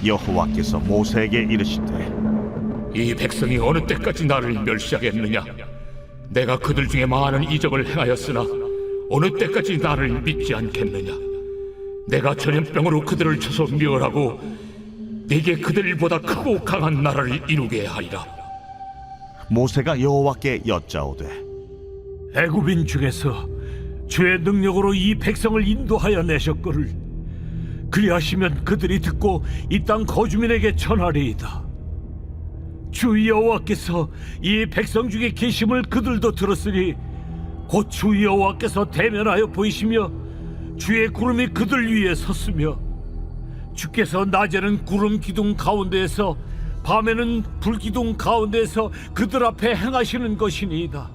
여호와께서 모세에게 이르시되 이 백성이 어느 때까지 나를 멸시하겠느냐? 내가 그들 중에 많은 이적을 행하였으나 어느 때까지 나를 믿지 않겠느냐? 내가 전염병으로 그들을 쳐서 멸하고 네게 그들보다 크고 강한 나라를 이루게 하리라. 모세가 여호와께 여짜오되 애굽인 중에서 주의 능력으로 이 백성을 인도하여 내셨거늘 그리하시면 그들이 듣고 이 땅 거주민에게 전하리이다. 주 여호와께서 이 백성 중에 계심을 그들도 들었으니 곧 주 여호와께서 대면하여 보이시며 주의 구름이 그들 위에 섰으며 주께서 낮에는 구름 기둥 가운데에서 밤에는 불 기둥 가운데에서 그들 앞에 행하시는 것이니이다.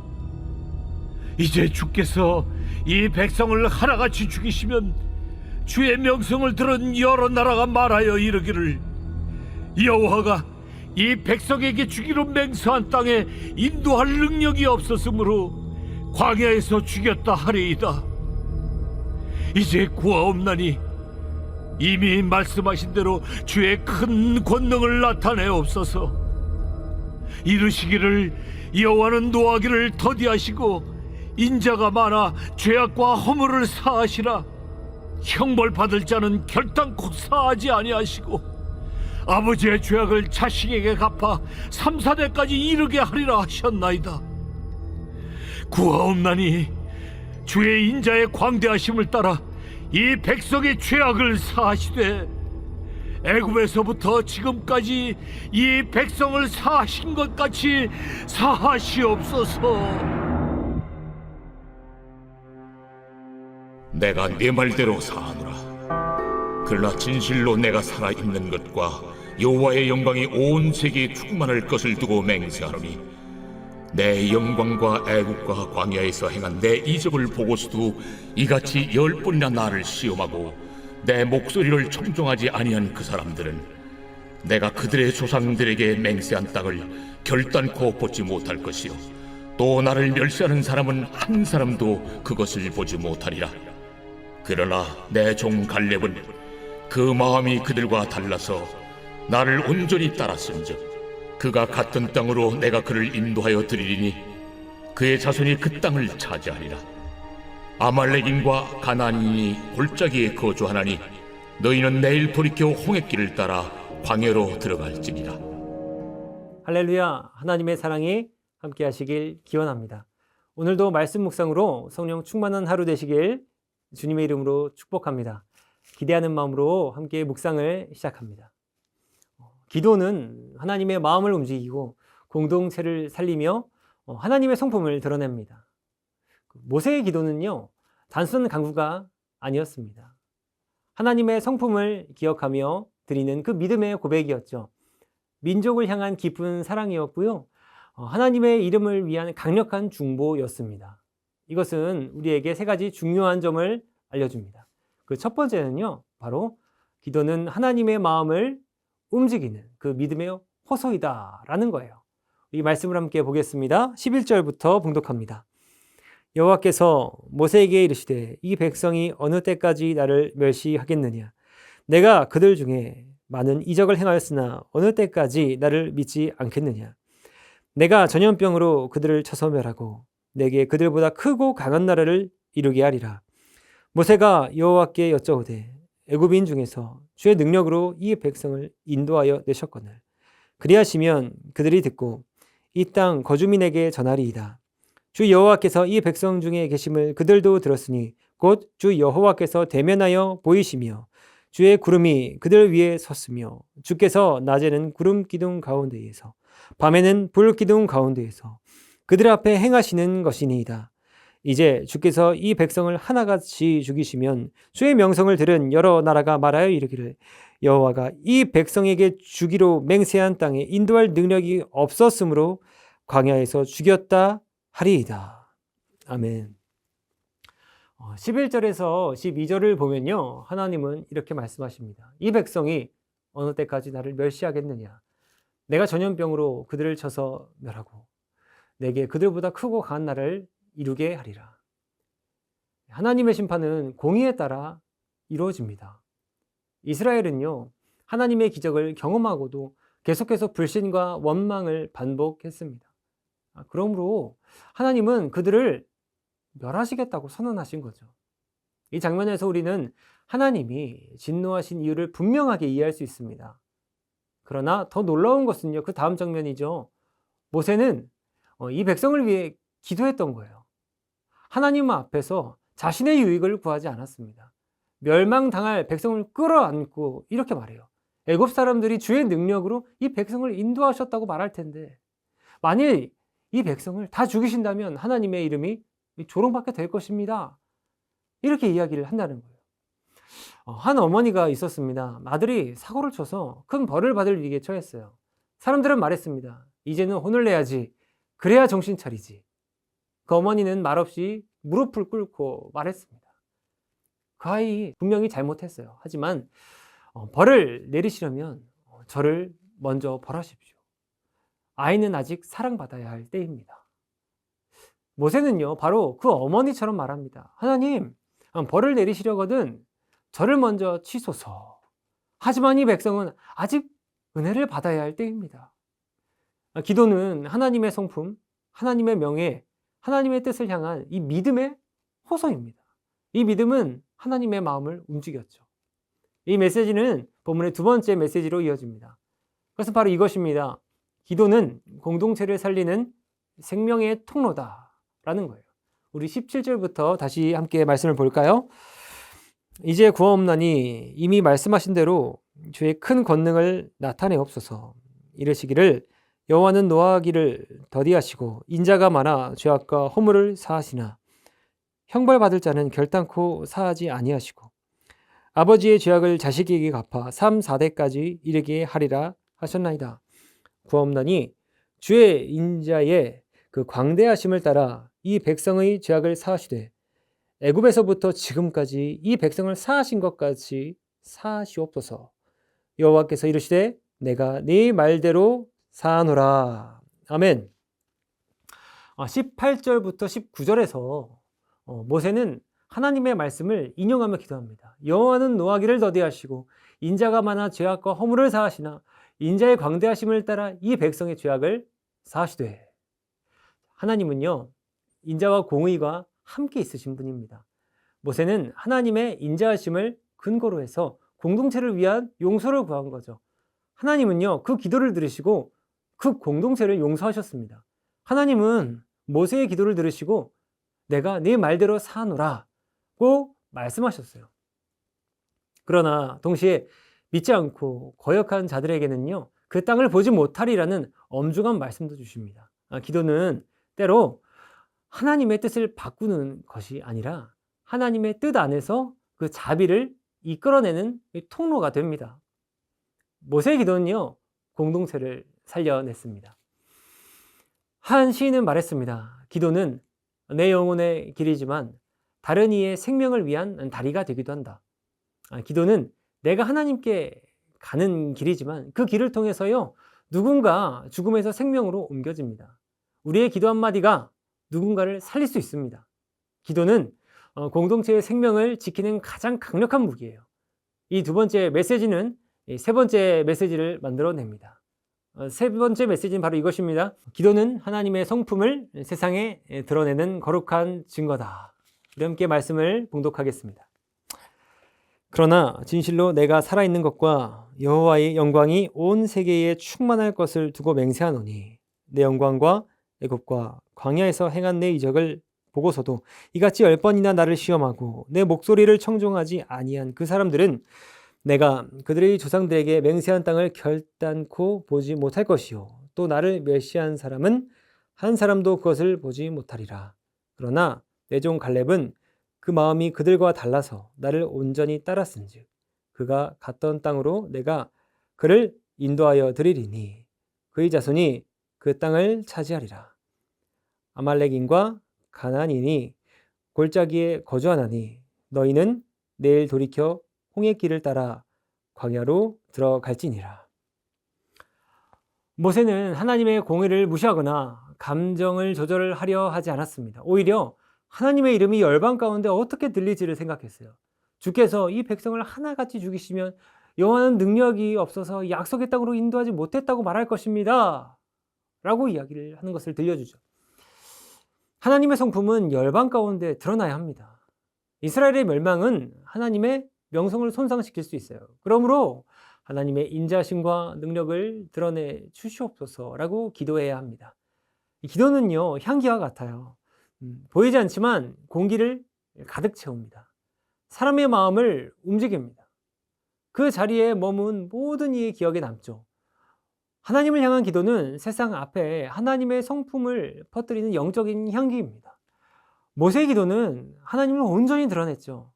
이제 주께서 이 백성을 하나같이 죽이시면 주의 명성을 들은 여러 나라가 말하여 이르기를 여호와가 이 백성에게 주기로 맹세한 땅에 인도할 능력이 없었으므로 광야에서 죽였다 하리이다. 이제 구하옵나니 이미 말씀하신 대로 주의 큰 권능을 나타내옵소서. 이르시기를 여호와는 노하기를 더디하시고 인자가 많아 죄악과 허물을 사하시라. 형벌 받을 자는 결단코 사하지 아니하시고 아버지의 죄악을 자식에게 갚아 3, 4대까지 이르게 하리라 하셨나이다. 구하옵나니 주의 인자의 광대하심을 따라 이 백성의 죄악을 사하시되 애굽에서부터 지금까지 이 백성을 사하신 것 같이 사하시옵소서. 내가 네 말대로 사하노라. 그러나 진실로 내가 살아있는 것과 여호와의 영광이 온 세계에 충만할 것을 두고 맹세하노니 내 영광과 애국과 광야에서 행한 내 이적을 보고서도 이같이 10번이나 나를 시험하고 내 목소리를 청종하지 아니한 그 사람들은 내가 그들의 조상들에게 맹세한 땅을 결단코 보지 못할 것이요 또 나를 멸시하는 사람은 한 사람도 그것을 보지 못하리라. 그러나 내 종 갈렙은 그 마음이 그들과 달라서 나를 온전히 따랐은즉 그가 갔던 땅으로 내가 그를 인도하여 드리리니 그의 자손이 그 땅을 차지하리라. 아말렉인과 가나안인이 골짜기에 거주하나니 너희는 내일 돌이켜 홍해길을 따라 광야로 들어갈지니라. 할렐루야. 하나님의 사랑이 함께 하시길 기원합니다. 오늘도 말씀 묵상으로 성령 충만한 하루 되시길 주님의 이름으로 축복합니다. 기대하는 마음으로 함께 묵상을 시작합니다. 기도는 하나님의 마음을 움직이고 공동체를 살리며 하나님의 성품을 드러냅니다. 모세의 기도는요, 단순한 간구가 아니었습니다. 하나님의 성품을 기억하며 드리는 그 믿음의 고백이었죠. 민족을 향한 깊은 사랑이었고요, 하나님의 이름을 위한 강력한 중보였습니다. 이것은 우리에게 세 가지 중요한 점을 알려줍니다. 그 첫 번째는요, 바로 기도는 하나님의 마음을 움직이는 그 믿음의 호소이다라는 거예요. 이 말씀을 함께 보겠습니다. 11절부터 봉독합니다. 여호와께서 모세에게 이르시되 이 백성이 어느 때까지 나를 멸시하겠느냐? 내가 그들 중에 많은 이적을 행하였으나 어느 때까지 나를 믿지 않겠느냐? 내가 전염병으로 그들을 쳐서 멸하고 내게 그들보다 크고 강한 나라를 이루게 하리라. 모세가 여호와께 여짜오되 애굽인 중에서 주의 능력으로 이 백성을 인도하여 내셨거늘 그리하시면 그들이 듣고 이 땅 거주민에게 전하리이다. 주 여호와께서 이 백성 중에 계심을 그들도 들었으니 곧 주 여호와께서 대면하여 보이시며 주의 구름이 그들 위에 섰으며 주께서 낮에는 구름 기둥 가운데에서 밤에는 불 기둥 가운데에서 그들 앞에 행하시는 것이니이다. 이제 주께서 이 백성을 하나같이 죽이시면 주의 명성을 들은 여러 나라가 말하여 이르기를 여호와가 이 백성에게 주기로 맹세한 땅에 인도할 능력이 없었으므로 광야에서 죽였다 하리이다. 아멘. 11절에서 12절을 보면요, 하나님은 이렇게 말씀하십니다. 이 백성이 어느 때까지 나를 멸시하겠느냐? 내가 전염병으로 그들을 쳐서 멸하고 내게 그들보다 크고 강한 나라를 이루게 하리라. 하나님의 심판은 공의에 따라 이루어집니다. 이스라엘은요, 하나님의 기적을 경험하고도 계속해서 불신과 원망을 반복했습니다. 그러므로 하나님은 그들을 멸하시겠다고 선언하신 거죠. 이 장면에서 우리는 하나님이 진노하신 이유를 분명하게 이해할 수 있습니다. 그러나 더 놀라운 것은요, 그 다음 장면이죠. 모세는 이 백성을 위해 기도했던 거예요. 하나님 앞에서 자신의 유익을 구하지 않았습니다. 멸망당할 백성을 끌어안고 이렇게 말해요. 애굽 사람들이 주의 능력으로 이 백성을 인도하셨다고 말할 텐데, 만일 이 백성을 다 죽이신다면 하나님의 이름이 조롱받게 될 것입니다. 이렇게 이야기를 한다는 거예요. 한 어머니가 있었습니다. 아들이 사고를 쳐서 큰 벌을 받을 위기에 처했어요. 사람들은 말했습니다. 이제는 혼을 내야지. 그래야 정신 차리지. 그 어머니는 말없이 무릎을 꿇고 말했습니다. 그 아이 분명히 잘못했어요. 하지만 벌을 내리시려면 저를 먼저 벌하십시오. 아이는 아직 사랑받아야 할 때입니다. 모세는요, 바로 그 어머니처럼 말합니다. 하나님, 벌을 내리시려거든 저를 먼저 치소서. 하지만 이 백성은 아직 은혜를 받아야 할 때입니다. 기도는 하나님의 성품, 하나님의 명예, 하나님의 뜻을 향한 이 믿음의 호소입니다. 이 믿음은 하나님의 마음을 움직였죠. 이 메시지는 본문의 두 번째 메시지로 이어집니다. 그것은 바로 이것입니다. 기도는 공동체를 살리는 생명의 통로다라는 거예요. 우리 17절부터 다시 함께 말씀을 볼까요? 이제 구하옵나니 이미 말씀하신 대로 주의 큰 권능을 나타내옵소서. 이르시기를 여호와는 노하기를 더디하시고 인자가 많아 죄악과 허물을 사하시나 형벌받을 자는 결단코 사하지 아니하시고 아버지의 죄악을 자식에게 갚아 3, 4대까지 이르게 하리라 하셨나이다. 구하옵나니 주의 인자의 그 광대하심을 따라 이 백성의 죄악을 사하시되 애굽에서부터 지금까지 이 백성을 사하신 것까지 사하시옵소서. 여호와께서 이르시되 내가 네 말대로 사하노라. 아멘. 18절부터 19절에서 모세는 하나님의 말씀을 인용하며 기도합니다. 여호와는 노하기를 더디하시고 인자가 많아 죄악과 허물을 사하시나 인자의 광대하심을 따라 이 백성의 죄악을 사하시되. 하나님은요, 인자와 공의가 함께 있으신 분입니다. 모세는 하나님의 인자하심을 근거로 해서 공동체를 위한 용서를 구한 거죠. 하나님은요, 그 기도를 들으시고 그 공동체를 용서하셨습니다. 하나님은 모세의 기도를 들으시고 내가 네 말대로 사노라고 말씀하셨어요. 그러나 동시에 믿지 않고 거역한 자들에게는요, 그 땅을 보지 못하리라는 엄중한 말씀도 주십니다. 기도는 때로 하나님의 뜻을 바꾸는 것이 아니라 하나님의 뜻 안에서 그 자비를 이끌어내는 통로가 됩니다. 모세의 기도는요, 공동체를 살려냈습니다. 한 시인은 말했습니다. 기도는 내 영혼의 길이지만 다른 이의 생명을 위한 다리가 되기도 한다. 기도는 내가 하나님께 가는 길이지만 그 길을 통해서요, 누군가 죽음에서 생명으로 옮겨집니다. 우리의 기도 한마디가 누군가를 살릴 수 있습니다. 기도는 공동체의 생명을 지키는 가장 강력한 무기예요. 이 두 번째 메시지는 세 번째 메시지를 만들어냅니다. 세 번째 메시지는 바로 이것입니다. 기도는 하나님의 성품을 세상에 드러내는 거룩한 증거다. 우리 함께 말씀을 봉독하겠습니다. 그러나 진실로 내가 살아있는 것과 여호와의 영광이 온 세계에 충만할 것을 두고 맹세하노니 내 영광과 애굽과 광야에서 행한 내 이적을 보고서도 이같이 10번이나 나를 시험하고 내 목소리를 청종하지 아니한 그 사람들은 내가 그들의 조상들에게 맹세한 땅을 결단코 보지 못할 것이요 또 나를 멸시한 사람은 한 사람도 그것을 보지 못하리라. 그러나 내 종 갈렙은 그 마음이 그들과 달라서 나를 온전히 따랐은즉 그가 갔던 땅으로 내가 그를 인도하여 드리리니 그의 자손이 그 땅을 차지하리라. 아말렉인과 가나안인이 골짜기에 거주하나니 너희는 내일 돌이켜 홍해 길을 따라 광야로 들어갈지니라. 모세는 하나님의 공의를 무시하거나 감정을 조절하려 하지 않았습니다. 오히려 하나님의 이름이 열방 가운데 어떻게 들릴지를 생각했어요. 주께서 이 백성을 하나같이 죽이시면 여호와는 능력이 없어서 약속의 땅으로 인도하지 못했다고 말할 것입니다. 라고 이야기를 하는 것을 들려주죠. 하나님의 성품은 열방 가운데 드러나야 합니다. 이스라엘의 멸망은 하나님의 명성을 손상시킬 수 있어요. 그러므로 하나님의 인자심과 능력을 드러내 주시옵소서라고 기도해야 합니다. 이 기도는요, 향기와 같아요. 보이지 않지만 공기를 가득 채웁니다. 사람의 마음을 움직입니다. 그 자리에 머문 모든 이의 기억에 남죠. 하나님을 향한 기도는 세상 앞에 하나님의 성품을 퍼뜨리는 영적인 향기입니다. 모세의 기도는 하나님을 온전히 드러냈죠.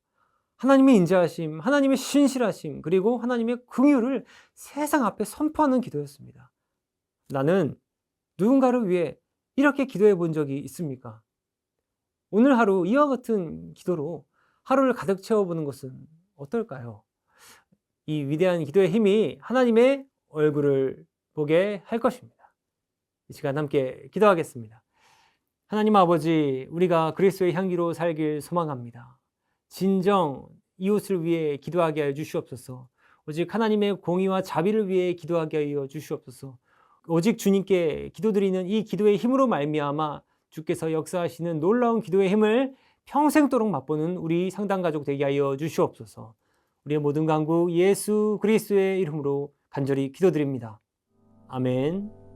하나님의 인자하심, 하나님의 신실하심, 그리고 하나님의 긍휼을 세상 앞에 선포하는 기도였습니다. 나는 누군가를 위해 이렇게 기도해 본 적이 있습니까? 오늘 하루 이와 같은 기도로 하루를 가득 채워보는 것은 어떨까요? 이 위대한 기도의 힘이 하나님의 얼굴을 보게 할 것입니다. 이 시간 함께 기도하겠습니다. 하나님 아버지, 우리가 그리스도의 향기로 살길 소망합니다. 진정 이웃을 위해 기도하게 하여 주시옵소서. 오직 하나님의 공의와 자비를 위해 기도하게 하여 주시옵소서. 오직 주님께 기도드리는 이 기도의 힘으로 말미암아 주께서 역사하시는 놀라운 기도의 힘을 평생도록 맛보는 우리 상당가족 되게 하여 주시옵소서. 우리의 모든 간구 예수 그리스도의 이름으로 간절히 기도드립니다. 아멘.